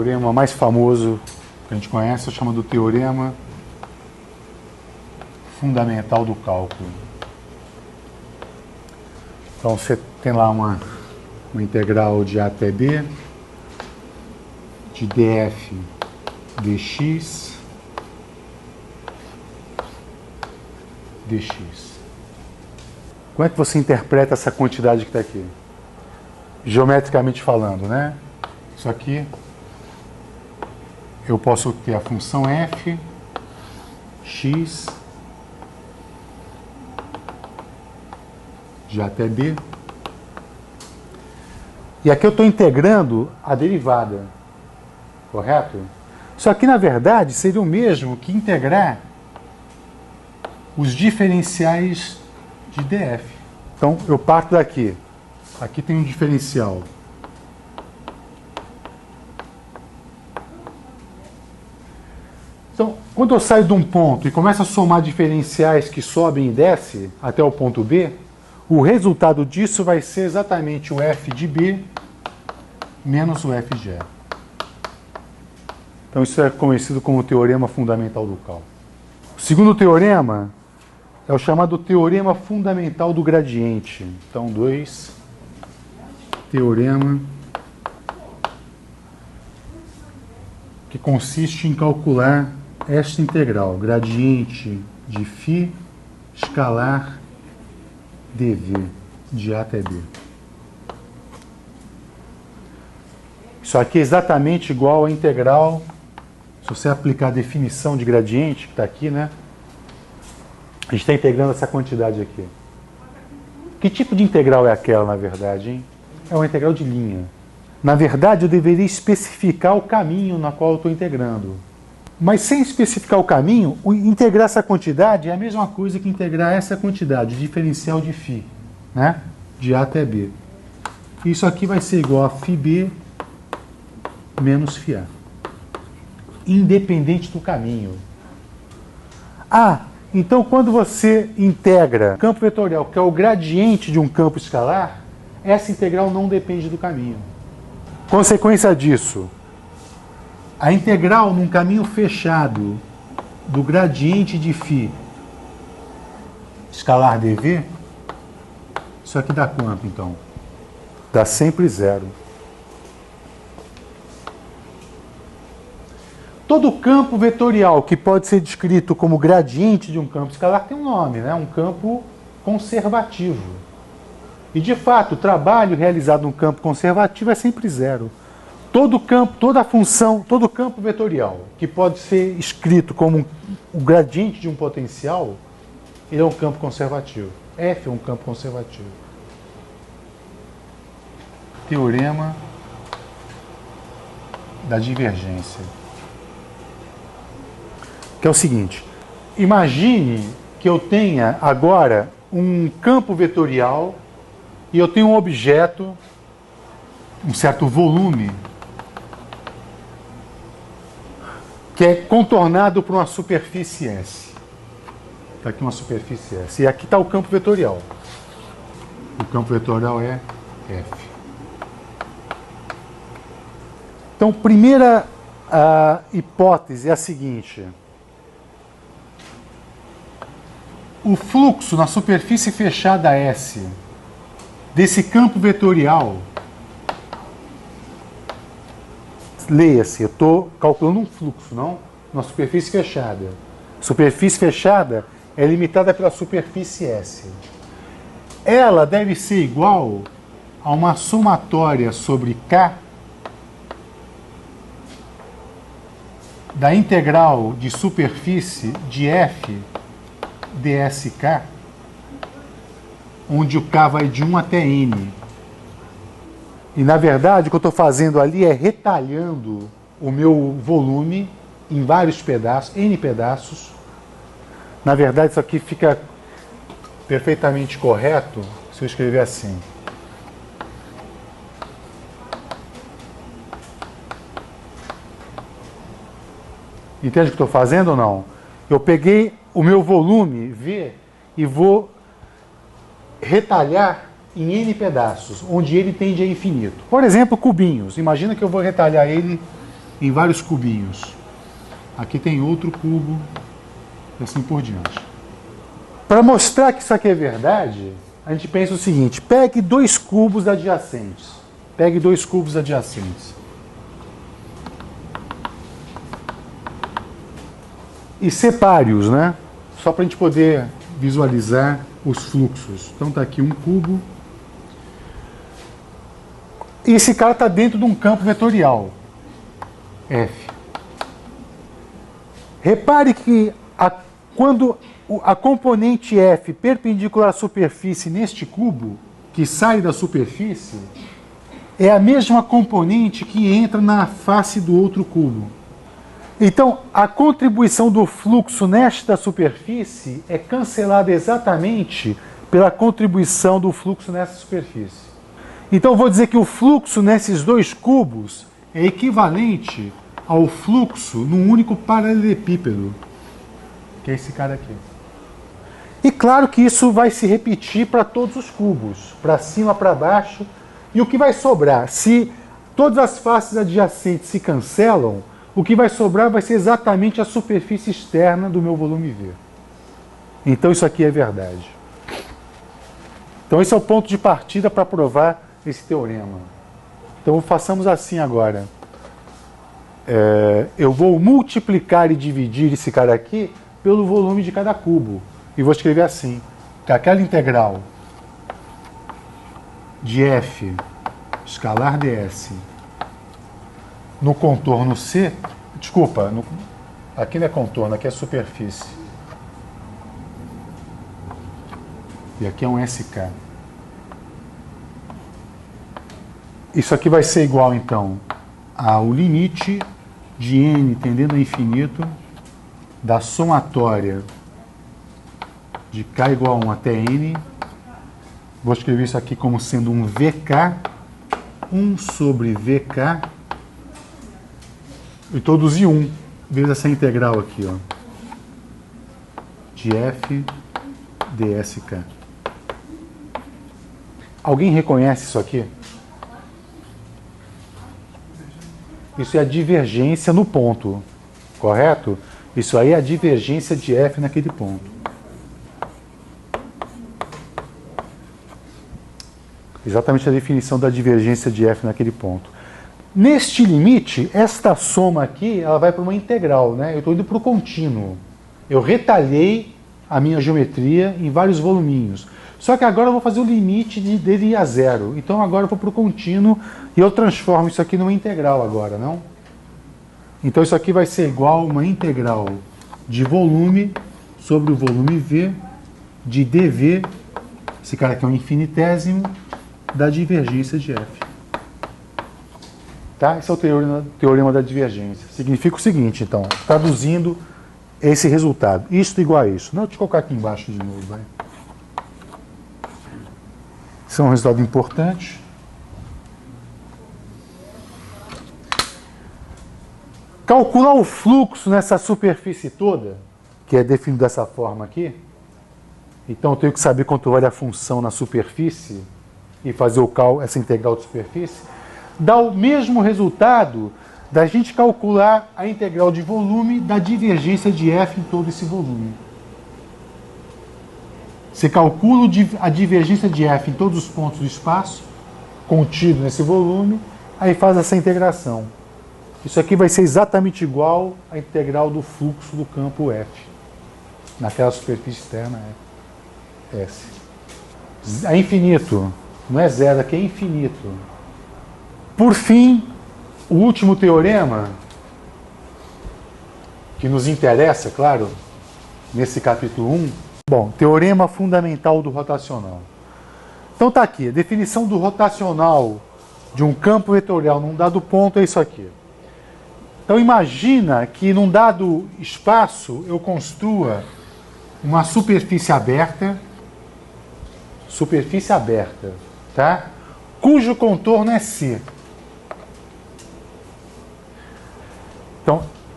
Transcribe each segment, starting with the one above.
teorema mais famoso que a gente conhece, é chamado teorema fundamental do cálculo. Então você tem lá uma integral de A até B, de df dx, dx. Como é que você interpreta essa quantidade que está aqui? Geometricamente falando, né? Isso aqui, eu posso ter a função f, x, de A até B. E aqui eu estou integrando a derivada, correto? Isso aqui, na verdade, seria o mesmo que integrar os diferenciais de df. Então, eu parto daqui. Aqui tem um diferencial. Então, quando eu saio de um ponto e começo a somar diferenciais que sobem e descem até o ponto B, o resultado disso vai ser exatamente o f de B menos o f de E. Então, isso é conhecido como o teorema fundamental do cálculo. O segundo teorema é o chamado teorema fundamental do gradiente. Então, 2, teorema que consiste em calcular esta integral, gradiente de φ escalar dv, de A até B. Isso aqui é exatamente igual à integral, se você aplicar a definição de gradiente, que está aqui, né? A gente está integrando essa quantidade aqui. Que tipo de integral é aquela, na verdade, hein? É uma integral de linha. Na verdade, eu deveria especificar o caminho na qual eu estou integrando. Mas sem especificar o caminho, integrar essa quantidade é a mesma coisa que integrar essa quantidade, o diferencial de φ, né? De A até B. Isso aqui vai ser igual a φb menos φa. Independente do caminho. Ah, então quando você integra campo vetorial, que é o gradiente de um campo escalar, essa integral não depende do caminho. Consequência disso, a integral num caminho fechado do gradiente de φ escalar dv, isso aqui dá quanto, então? Dá sempre zero. Todo campo vetorial que pode ser descrito como gradiente de um campo escalar tem um nome, né? Um campo conservativo. E, de fato, o trabalho realizado num campo conservativo é sempre zero. Todo campo, toda função, todo campo vetorial que pode ser escrito como o gradiente de um potencial, ele é um campo conservativo. F é um campo conservativo. Teorema da divergência. Que é o seguinte: imagine que eu tenha agora um campo vetorial e eu tenho um objeto, um certo volume, que é contornado por uma superfície S. Está aqui uma superfície S. E aqui está o campo vetorial. O campo vetorial é F. Então, primeira hipótese é a seguinte: o fluxo na superfície fechada S desse campo vetorial, leia-se, eu estou calculando um fluxo, não? Uma superfície fechada. Superfície fechada é limitada pela superfície S. Ela deve ser igual a uma somatória sobre K da integral de superfície de F dsk, onde o K vai de 1 até N. E, na verdade, o que eu estou fazendo ali é retalhando o meu volume em vários pedaços, N pedaços. Na verdade, isso aqui fica perfeitamente correto se eu escrever assim. Entende o que estou fazendo ou não? Eu peguei o meu volume, V, e vou retalhar em N pedaços, onde ele tende a infinito. Por exemplo, cubinhos. Imagina que eu vou retalhar ele em vários cubinhos. Aqui tem outro cubo, e assim por diante. Para mostrar que isso aqui é verdade, a gente pensa o seguinte: pegue dois cubos adjacentes. Pegue dois cubos adjacentes. E separe-os, né? Só para a gente poder visualizar os fluxos. Então está aqui um cubo. E esse cara está dentro de um campo vetorial, F. Repare que quando a componente F perpendicular à superfície neste cubo, que sai da superfície, é a mesma componente que entra na face do outro cubo. Então, a contribuição do fluxo nesta superfície é cancelada exatamente pela contribuição do fluxo nessa superfície. Então, eu vou dizer que o fluxo nesses dois cubos é equivalente ao fluxo num único paralelepípedo, que é esse cara aqui. E claro que isso vai se repetir para todos os cubos, para cima, para baixo. E o que vai sobrar? Se todas as faces adjacentes se cancelam, o que vai sobrar vai ser exatamente a superfície externa do meu volume V. Então isso aqui é verdade. Então esse é o ponto de partida para provar esse teorema. Então façamos assim agora. Eu vou multiplicar e dividir esse cara aqui pelo volume de cada cubo. E vou escrever assim, que aquela integral de F escalar ds no contorno C, desculpa, aqui não é contorno, aqui é superfície. E aqui é um SK. Isso aqui vai ser igual, então, ao limite de n tendendo a infinito da somatória de k igual a 1 até n. Vou escrever isso aqui como sendo um VK, 1 sobre VK, e introduzir 1, vezes essa integral aqui, ó, de F dSK. Alguém reconhece isso aqui? Isso é a divergência no ponto, correto? Isso aí é a divergência de F naquele ponto. Exatamente a definição da divergência de F naquele ponto. Neste limite, esta soma aqui, ela vai para uma integral, né? Eu estou indo para o contínuo. Eu retalhei a minha geometria em vários voluminhos. Só que agora eu vou fazer o limite dele a zero. Então agora eu vou para o contínuo e eu transformo isso aqui numa integral agora, não? Então isso aqui vai ser igual a uma integral de volume sobre o volume V de dV, esse cara aqui é um infinitésimo, da divergência de F. Tá? Esse é o teorema da divergência. Significa o seguinte, então, traduzindo esse resultado. Isto igual a isso. Não, deixa eu colocar aqui embaixo de novo. Vai. Isso é um resultado importante. Calcular o fluxo nessa superfície toda, que é definido dessa forma aqui. Então eu tenho que saber quanto vale a função na superfície e fazer essa integral de superfície. Dá o mesmo resultado da gente calcular a integral de volume da divergência de F em todo esse volume. Você calcula a divergência de F em todos os pontos do espaço, contido nesse volume, aí faz essa integração. Isso aqui vai ser exatamente igual à integral do fluxo do campo F, naquela superfície externa S. É infinito, não é zero, aqui é infinito. Por fim, o último teorema, que nos interessa, claro, nesse capítulo 1, bom, teorema fundamental do rotacional. Então está aqui, a definição do rotacional de um campo vetorial num dado ponto é isso aqui. Então imagina que num dado espaço eu construa uma superfície aberta, tá? Cujo contorno é C.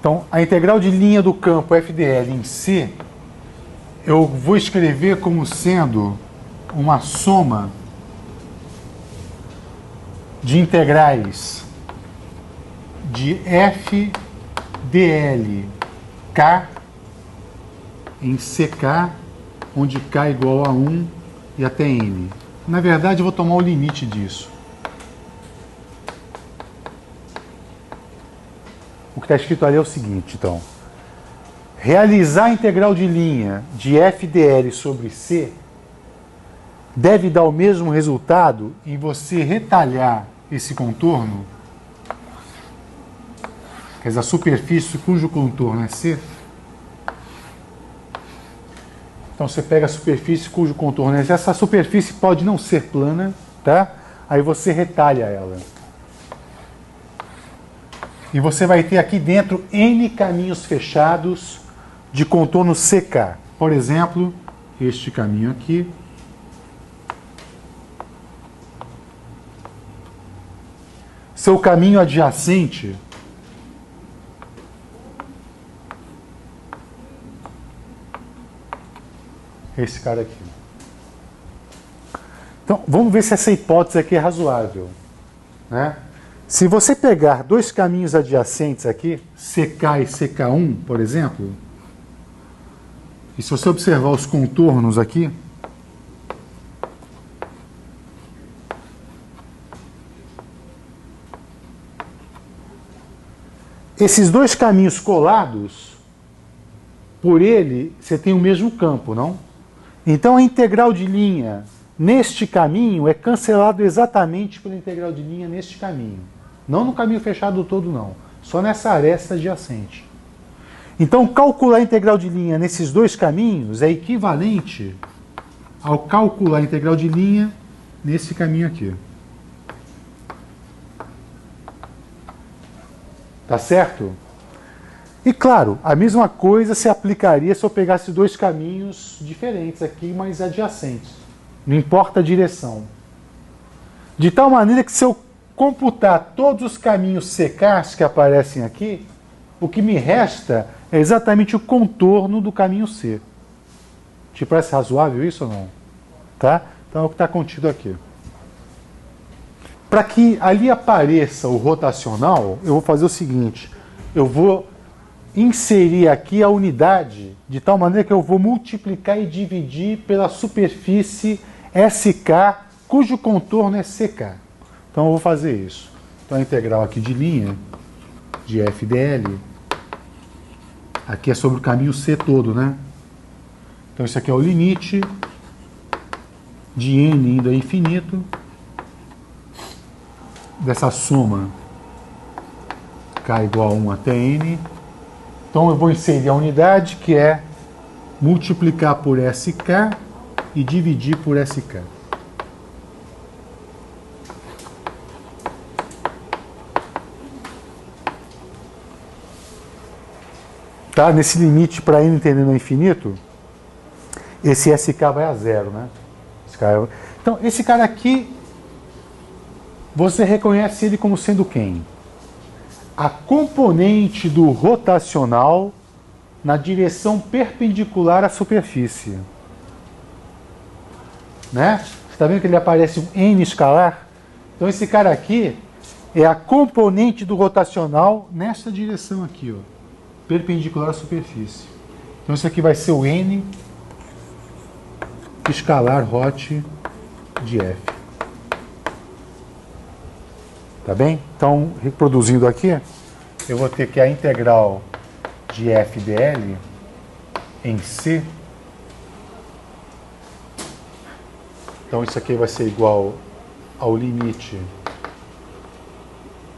Então, a integral de linha do campo FDL em C, eu vou escrever como sendo uma soma de integrais de f dl k em ck, onde k é igual a 1 e até n. Na verdade, eu vou tomar o limite disso. O que está escrito ali é o seguinte, então. Realizar a integral de linha de f dl sobre c deve dar o mesmo resultado em você retalhar esse contorno, quer dizer, a superfície cujo contorno é c. Então você pega a superfície cujo contorno é c. Essa superfície pode não ser plana, tá? Aí você retalha ela. E você vai ter aqui dentro N caminhos fechados de contorno CK. Por exemplo, este caminho aqui. Seu caminho adjacente é esse cara aqui. Então, vamos ver se essa hipótese aqui é razoável, né? Se você pegar dois caminhos adjacentes aqui, CK e CK1, por exemplo, e se você observar os contornos aqui, esses dois caminhos colados, por ele, você tem o mesmo campo, não? Então a integral de linha neste caminho é cancelado exatamente pela integral de linha neste caminho. Não no caminho fechado todo, não. Só nessa aresta adjacente. Então, calcular a integral de linha nesses dois caminhos é equivalente ao calcular a integral de linha nesse caminho aqui. Tá certo? E claro, a mesma coisa se aplicaria se eu pegasse dois caminhos diferentes aqui, mas adjacentes. Não importa a direção. De tal maneira que se eu computar todos os caminhos CKs que aparecem aqui, o que me resta é exatamente o contorno do caminho C. Te parece razoável isso ou não? Tá? Então é o que está contido aqui. Para que ali apareça o rotacional, eu vou fazer o seguinte. Eu vou inserir aqui a unidade de tal maneira que eu vou multiplicar e dividir pela superfície SK, cujo contorno é CK. Então eu vou fazer isso. Então a integral aqui de linha de f dl, aqui é sobre o caminho C todo, né? Então isso aqui é o limite de n indo a infinito dessa soma k igual a 1 até n. Então eu vou inserir a unidade que é multiplicar por SK e dividir por SK. Tá? Nesse limite para n tendendo ao infinito, esse SK vai a zero, né? Então, esse cara aqui, você reconhece ele como sendo quem? A componente do rotacional na direção perpendicular à superfície. Né? Você está vendo que ele aparece um N escalar? Então, esse cara aqui é a componente do rotacional nessa direção aqui, ó, perpendicular à superfície. Então, isso aqui vai ser o N escalar hot de F. Tá bem? Então, reproduzindo aqui, eu vou ter que a integral de f dl em C. Então, isso aqui vai ser igual ao limite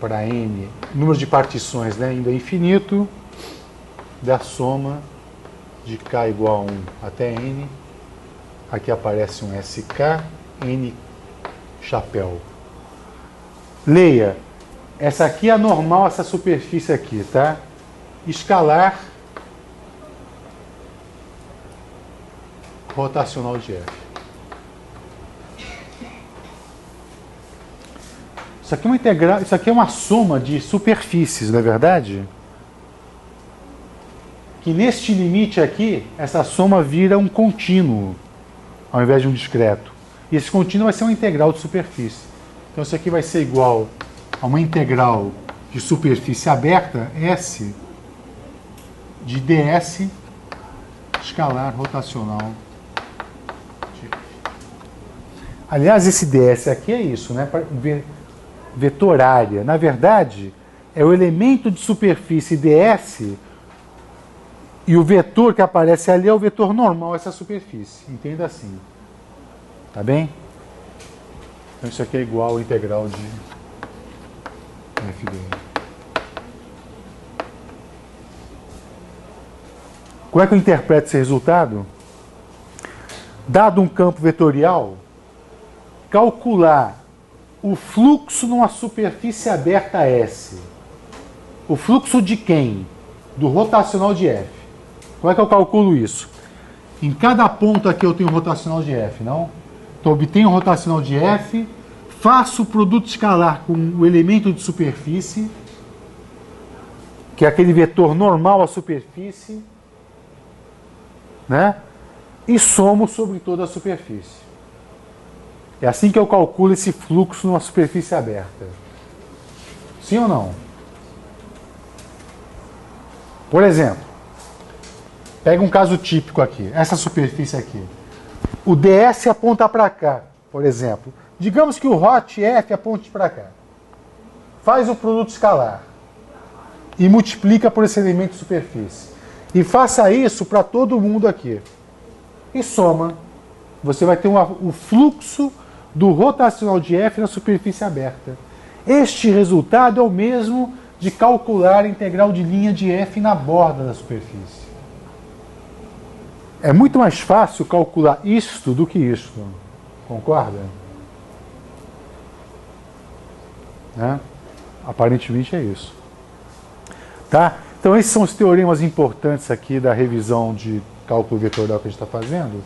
para n, número de partições, né, indo a infinito, da soma de k igual a 1 até n. Aqui aparece um SK, n chapéu. Leia, essa aqui é a normal, essa superfície aqui, tá? Escalar rotacional de F. Isso aqui é uma integral, isso aqui é uma soma de superfícies, não é verdade? Que neste limite aqui, essa soma vira um contínuo, ao invés de um discreto. E esse contínuo vai ser uma integral de superfície. Então isso aqui vai ser igual a uma integral de superfície aberta, S, de ds escalar rotacional. Aliás, esse ds aqui é isso, né? Vetor área. Na verdade, é o elemento de superfície ds e o vetor que aparece ali é o vetor normal, essa superfície. Entenda assim. Tá bem? Então isso aqui é igual ao integral de f dele. Como é que eu interpreto esse resultado? Dado um campo vetorial, calcular o fluxo numa superfície aberta S. O fluxo de quem? Do rotacional de F. Como é que eu calculo isso? Em cada ponto aqui eu tenho um rotacional de F, não? Então, obtenho o rotacional de F, faço o produto escalar com o elemento de superfície, que é aquele vetor normal à superfície, né? E somo sobre toda a superfície. É assim que eu calculo esse fluxo numa superfície aberta. Sim ou não? Por exemplo, pega um caso típico aqui, essa superfície aqui. O ds aponta para cá, por exemplo. Digamos que o hot F aponte para cá. Faz o produto escalar e multiplica por esse elemento de superfície. E faça isso para todo mundo aqui. E soma. Você vai ter o fluxo do rotacional de F na superfície aberta. Este resultado é o mesmo de calcular a integral de linha de F na borda da superfície. É muito mais fácil calcular isto do que isto. Concorda? Né? Aparentemente é isso. Tá? Então esses são os teoremas importantes aqui da revisão de cálculo vetorial que a gente está fazendo.